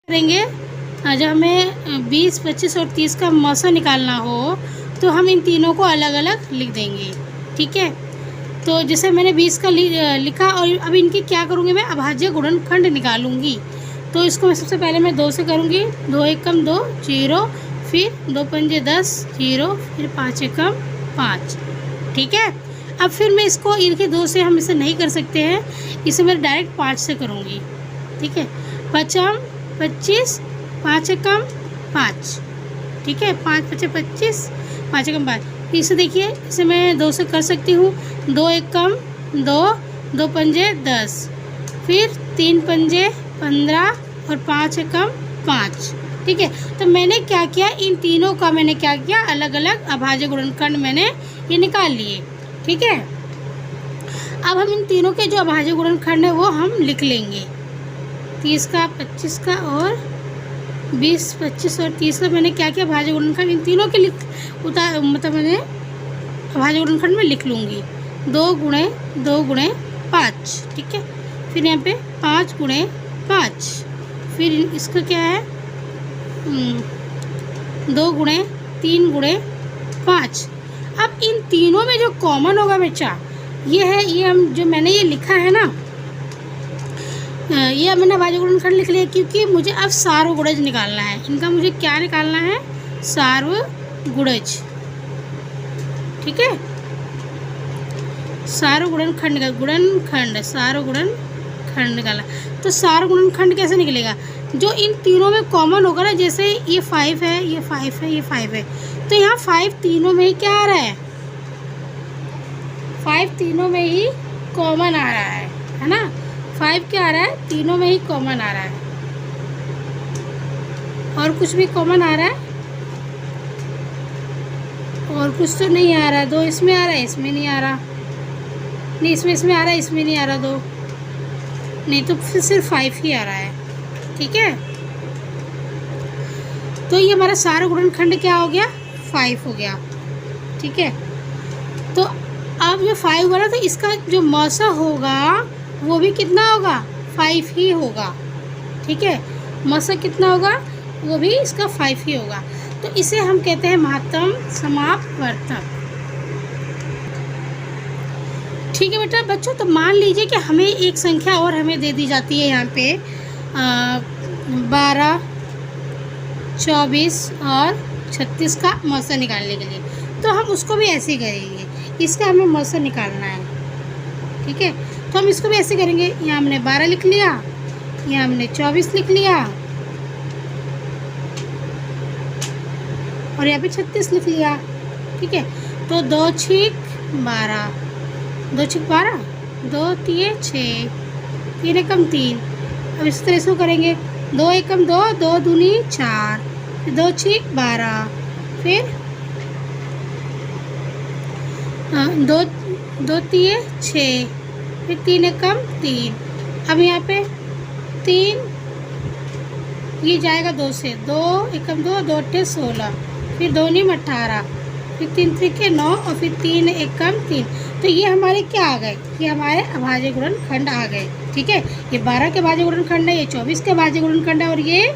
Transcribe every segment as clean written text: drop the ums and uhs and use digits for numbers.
करेंगे जब हमें 20, 25 और 30 का मौसा निकालना हो तो हम इन तीनों को अलग अलग लिख देंगे। ठीक है, तो जैसे मैंने 20 का लिखा और अब इनकी क्या करूँगी, मैं अभाज्य गुणनखंड निकालूंगी। तो इसको मैं सबसे पहले मैं 2 से करूँगी। 2 एकम 2 0, फिर 2 पंजे 10 0, फिर 5 एकम 5। ठीक है, अब फिर मैं इसको इनके 2 से हम इसे नहीं कर सकते हैं, इसे मैं डायरेक्ट 5 से करूँगी। ठीक है, 5 25, 5 एकम 5। ठीक है, 5 5 25, 5 एकम 5। इसे देखिए, इसे मैं 2 से कर सकती हूँ। 2 एकम 2, 2 पंजे 10, फिर 3 पंजे 15 और 5 एकम 5। ठीक है, तो मैंने क्या किया, इन तीनों का मैंने क्या किया, अलग अलग अभाज्य गुणनखंड मैंने ये निकाल लिए। ठीक है, अब हम इन तीनों के जो अभाज्य गुणनखंड है वो हम लिख लेंगे। 30 का, 25 का और 20, 25 और 30 का मैंने क्या किया, अभाज्य गुणनखंड इन तीनों के मतलब मैंने अभाज्य गुणनखंड में लिख लूँगी। 2 गुणे 2 गुणे 5। ठीक है, फिर यहाँ पे 5 गुणे 5, फिर इसका क्या है 2 गुणे 3 गुणे 5। अब इन तीनों में जो कॉमन होगा बच्चा ये है, ये हम जो मैंने ये लिखा है ना, ये मैंने अभाज्य गुणनखंड लिख लिया, क्योंकि मुझे अब सार्वगुणज निकालना है। इनका मुझे क्या निकालना है, सार्वगुणज। ठीक है, सार्वगुणनखंड का गुणनखंड, सार्वगुणनखंड निकाला। तो सार्वगुणनखंड कैसे निकलेगा, जो इन तीनों में कॉमन होगा ना, जैसे ये 5 है, ये 5 है, ये 5 है, तो यहाँ 5 तीनों में ही क्या आ रहा है, 5 तीनों में ही कॉमन आ रहा है ना। 5 क्या आ रहा है, तीनों में ही कॉमन आ रहा है। और कुछ भी कॉमन आ रहा है, और कुछ तो नहीं आ रहा है। 2 इसमें आ रहा है, इसमें नहीं आ रहा, नहीं इसमें आ रहा है, इसमें नहीं आ रहा 2, नहीं तो फिर सिर्फ 5 ही आ रहा है। ठीक है, तो ये हमारा सार्वगुणनखंड क्या हो गया, 5 हो गया। ठीक है, तो अब जो 5 हुआ ना, तो इसका जो मौसा होगा वो भी कितना होगा, 5 ही होगा। ठीक है, मौसा कितना होगा, वो भी इसका 5 ही होगा। तो इसे हम कहते हैं महत्तम समापवर्तक। ठीक है बेटा बच्चों, तो मान लीजिए कि हमें एक संख्या और हमें दे दी जाती है यहाँ पे 12, 24 और 36 का मौसा निकालने के लिए, तो हम उसको भी ऐसे ही करेंगे। इसका हमें मौसा निकालना है। ठीक है, तो हम इसको भी ऐसे करेंगे। यहाँ हमने 12 लिख लिया, यहाँ हमने 24 लिख लिया और यहाँ पे 36 लिख लिया। ठीक है, तो 2 छीक 12, 2 छीक 12, 2 तिये 6, 3 एकम 3। अब इस तरह से करेंगे, 2 एकम 2, 2 दूनी 4, फिर 2 छीक 12, फिर 2 तिये 6, फिर 3 एकम 3। अब यहाँ पे 3 ये जाएगा 2 से, 2 एकम 2, 2 अट्ठे 16, फिर 2 नीम 18, फिर 3 त्रिके 9 और फिर 3 एकम 3। तो ये हमारे क्या आ गए, ये हमारे अभाज्य गुणनखंड आ गए। ठीक है, ये 12 के अभाज्य गुणनखंड है, ये 24 के अभाज्य गुणनखंड है और ये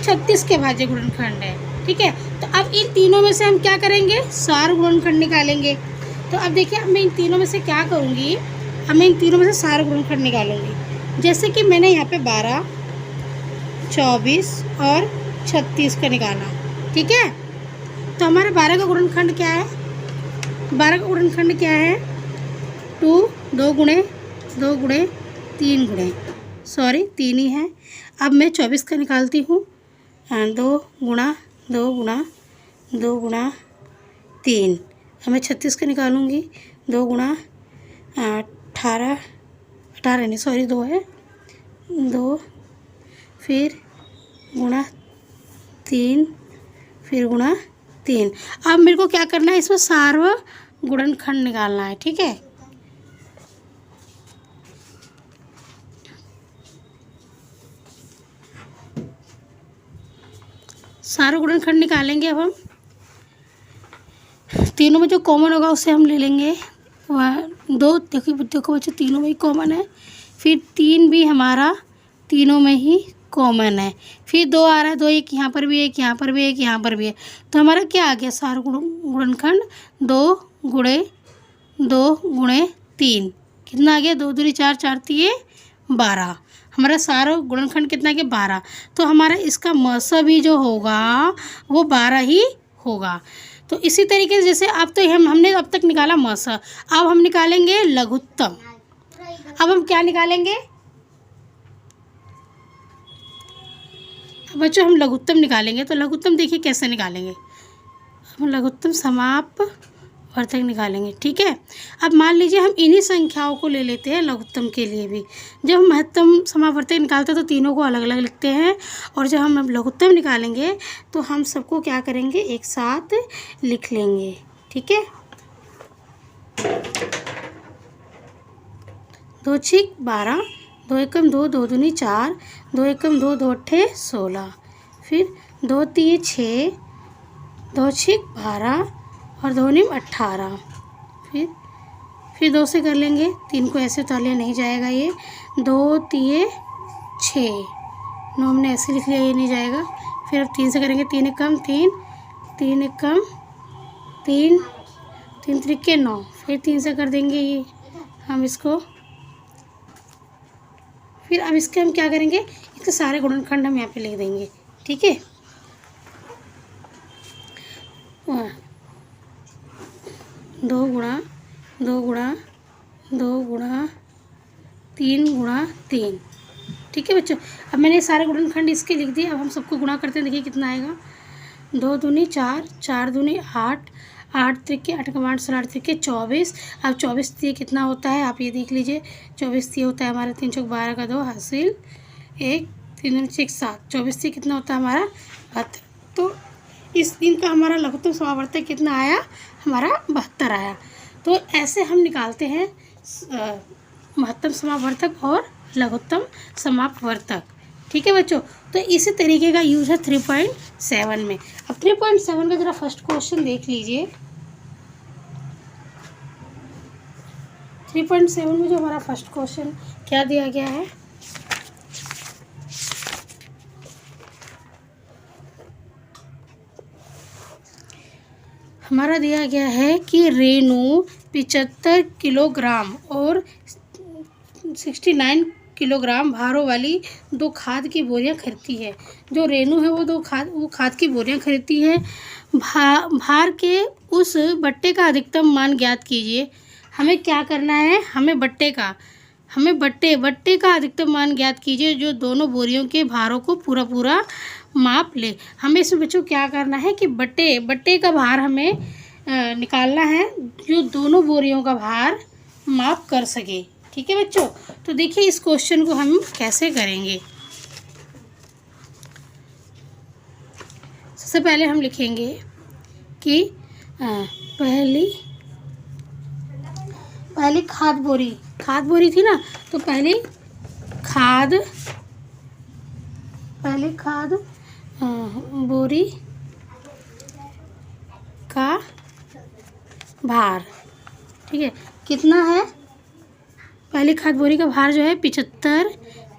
36 के अभाज्य गुणनखंड है। ठीक है, तो अब इन तीनों में से हम क्या करेंगे, सार्वगुणनखंड निकालेंगे। तो अब देखिए, अब मैं इन तीनों में से क्या करूँगी, अब मैं इन तीनों में से सार्वगुणनखंड निकालूंगी। जैसे कि मैंने यहाँ पे 12, 24 और 36 का निकाला। ठीक है, तो हमारा 12 का गुणनखंड क्या है, 12 का गुणनखंड क्या है, 2 गुणे 2 गुणे 3 गुणे, सॉरी 3 ही है। अब मैं 24 का निकालती हूँ, 2 गुणा 2 गुणा 2 गुणा 3। अब मैं 36 का निकालूंगी, 2 गुणा 18 नहीं सॉरी 2 है, 2 फिर गुणा 3, फिर गुणा 3। अब मेरे को क्या करना है, इसमें सार्वगुणनखंड निकालना है। ठीक है, सार्वगुणनखंड निकालेंगे। अब हम तीनों में जो कॉमन होगा उसे हम ले लेंगे। वह 2 देखो बच्चों तीनों में ही कॉमन है, फिर 3 भी हमारा तीनों में ही कॉमन है। फिर 2 आ रहा है, 2 एक यहाँ पर भी है, एक यहाँ पर भी है, एक यहाँ पर भी है। तो हमारा क्या आ गया सारा गुणनखंड 2 गुणे 2 गुणे 3 कितना आ गया 2 दूनी 4, 4 तिये 12। हमारा सारा गुणनखंड कितना आ गया 12। तो हमारा इसका मस भी जो होगा वो 12 ही होगा। तो इसी तरीके से जैसे अब तो हमने अब तक निकाला मस, अब हम निकालेंगे लघुत्तम। अब हम क्या निकालेंगे बच्चों, हम लघुत्तम निकालेंगे। तो लघुत्तम देखिए कैसे निकालेंगे, हम लघुत्तम समापवर्तक निकालेंगे। ठीक है, अब मान लीजिए हम इन्हीं संख्याओं को ले लेते हैं लघुत्तम के लिए भी। जब हम महत्तम समापवर्तक निकालते हैं तो तीनों को अलग अलग लिखते हैं, और जब हम लघुत्तम निकालेंगे तो हम सबको क्या करेंगे एक साथ लिख लेंगे। ठीक है, 2 छिक 12, 2 एकम 2, 2 दूनी 4, 2 एकम 2, 2 अट्ठे 16, फिर 2 तिये 6, 2 छिक 12 और 2 निम 18। फिर 2 से कर लेंगे, 3 को ऐसे उतार लिया नहीं जाएगा, ये 2 तिये 6, 9 हमने ऐसे लिख लिया, ये नहीं जाएगा। फिर अब 3 से करेंगे, 3 एकम 3, 3 एकम 3, 3 त्रिके 9, फिर 3 से कर देंगे ये हम इसको। फिर अब इसके हम क्या करेंगे, इसके सारे गुणनखंड हम यहाँ पे लिख देंगे। ठीक है, 2 गुणा 2 गुणा 2 गुणा 3 गुणा 3। ठीक है बच्चों, अब मैंने सारे गुणनखंड इसके लिख दिए। अब हम सबको गुणा करते हैं, देखिए कितना आएगा। 2 दूनी 4, 4 दूनी 8, 8 त्रिके 8 का 8 16 त्रिके 24। अब 24 तिये कितना होता है आप ये देख लीजिए, 24 तिये होता है हमारा 3 चौक 12 का 2 हासिल 1, 3 दूनी 6 7, 24 तिये कितना होता है हमारा 72। तो इस दिन का हमारा लघुत्तम समापवर्तक कितना आया, हमारा 72 आया। तो ऐसे हम निकालते हैं महत्तम समापवर्तक और लघुत्तम समापवर्तक। ठीक है बच्चों, तो इसी तरीके का यूज है 3.7 में। अब 3.7 का जरा फर्स्ट क्वेश्चन देख लीजिए। 3.7 में जो हमारा फर्स्ट क्वेश्चन क्या दिया गया है, हमारा दिया गया है कि रेणु 75 किलोग्राम और 69 किलोग्राम भारों वाली 2 खाद की बोरियां खरीदती है। जो रेणु है वो वो खाद की बोरियां खरीदती है। भार के उस बट्टे का अधिकतम मान ज्ञात कीजिए। हमें क्या करना है, हमें बट्टे का अधिकतम मान ज्ञात कीजिए जो दोनों बोरियों के भारों को पूरा माप ले। हमें इसमें बच्चों क्या करना है कि बट्टे का भार हमें निकालना है जो दोनों बोरियों का भार माप कर सके। ठीक है बच्चों, तो देखिए इस क्वेश्चन को हम कैसे करेंगे। सबसे पहले हम लिखेंगे कि पहली खाद बोरी थी ना, तो पहली खाद बोरी का भार, ठीक है, कितना है। पहली खाद बोरी का भार जो है 75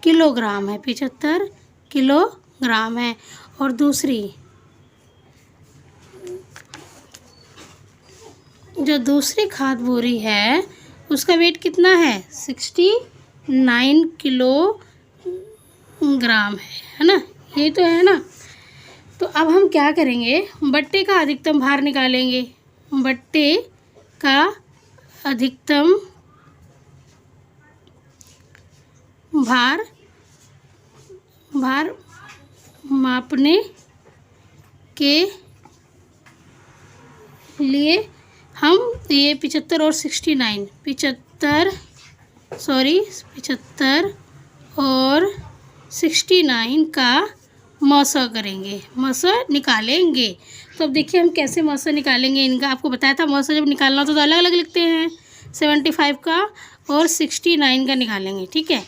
किलोग्राम है, 75 किलोग्राम है। और दूसरी खाद बोरी है उसका वेट कितना है 69 किलोग्राम है ना, यही तो है ना। तो अब हम क्या करेंगे, बट्टे का अधिकतम भार निकालेंगे। बट्टे का अधिकतम भार मापने के लिए हम ये 75 और 69 और 69 का मौसा करेंगे, मौसा निकालेंगे। तो अब देखिए हम कैसे मौसा निकालेंगे इनका। आपको बताया था मौसा जब निकालना हो तो अलग अलग लिखते हैं। 75 का और 69 का निकालेंगे। ठीक है,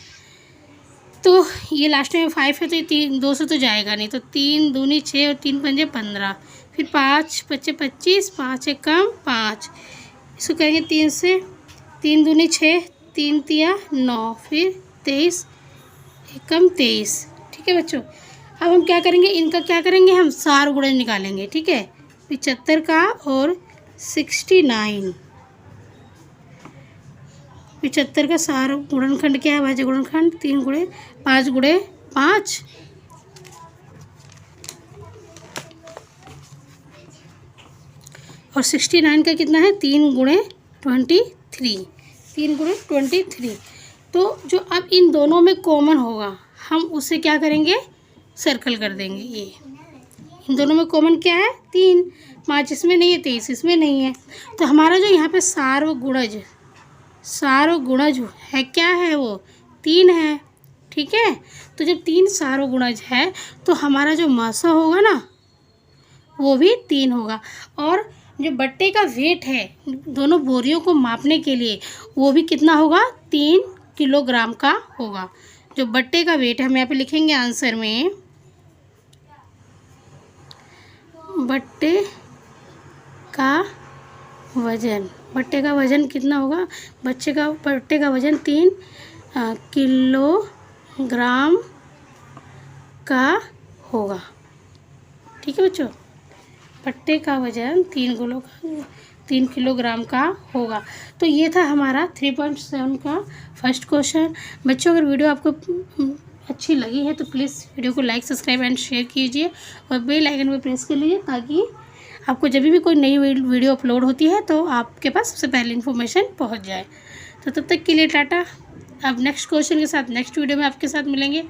तो ये लास्ट में 5 है तो ये 2 से तो जाएगा नहीं, तो 3 दूनी 6 और 3 पंजे 15, फिर 5 पच्चे 25, 5 एकम 5, इसको करेंगे 3 से, 3 दूनी 6, 3 तिया 9, फिर 23 एकम 23। ठीक ठीक है बच्चों। अब हम क्या करेंगे, इनका क्या करेंगे, हम सार गुणज निकालेंगे। ठीक है, 75 का और 69, 75 का सार गुणनखंड क्या है, भाज्य गुणनखंड 3 गुणे 5 गुणे 5, और 69 का कितना है, 3 गुणे 23, 3 गुणे 23। तो जो अब इन दोनों में कॉमन होगा हम उसे क्या करेंगे, सर्कल कर देंगे। ये इन दोनों में कॉमन क्या है, 3, 5 इसमें नहीं है, 23 इसमें नहीं है। तो हमारा जो यहाँ पे सार्वगुणज है क्या है, वो 3 है। ठीक है, तो जब 3 सार्वगुणज है तो हमारा जो मासा होगा ना वो भी 3 होगा। और जो बट्टे का वेट है दोनों बोरियों को मापने के लिए वो भी कितना होगा, 3 किलोग्राम का होगा। जो बट्टे का वेट है हम यहाँ पे लिखेंगे आंसर में, बट्टे का वजन कितना होगा, बट्टे का वजन 3 किलोग्राम का होगा। ठीक है बच्चों, बट्टे का वजन 3 किलोग्राम का होगा। तो ये था हमारा 3.7 का फर्स्ट क्वेश्चन। बच्चों अगर वीडियो आपको अच्छी लगी है तो प्लीज़ वीडियो को लाइक, सब्सक्राइब एंड शेयर कीजिए और बेल आइकन पर प्रेस कर लीजिए ताकि आपको जब भी कोई नई वीडियो अपलोड होती है तो आपके पास सबसे पहले इन्फॉर्मेशन पहुंच जाए। तो तब तक के लिए टाटा। अब नेक्स्ट क्वेश्चन के साथ नेक्स्ट वीडियो में आपके साथ मिलेंगे।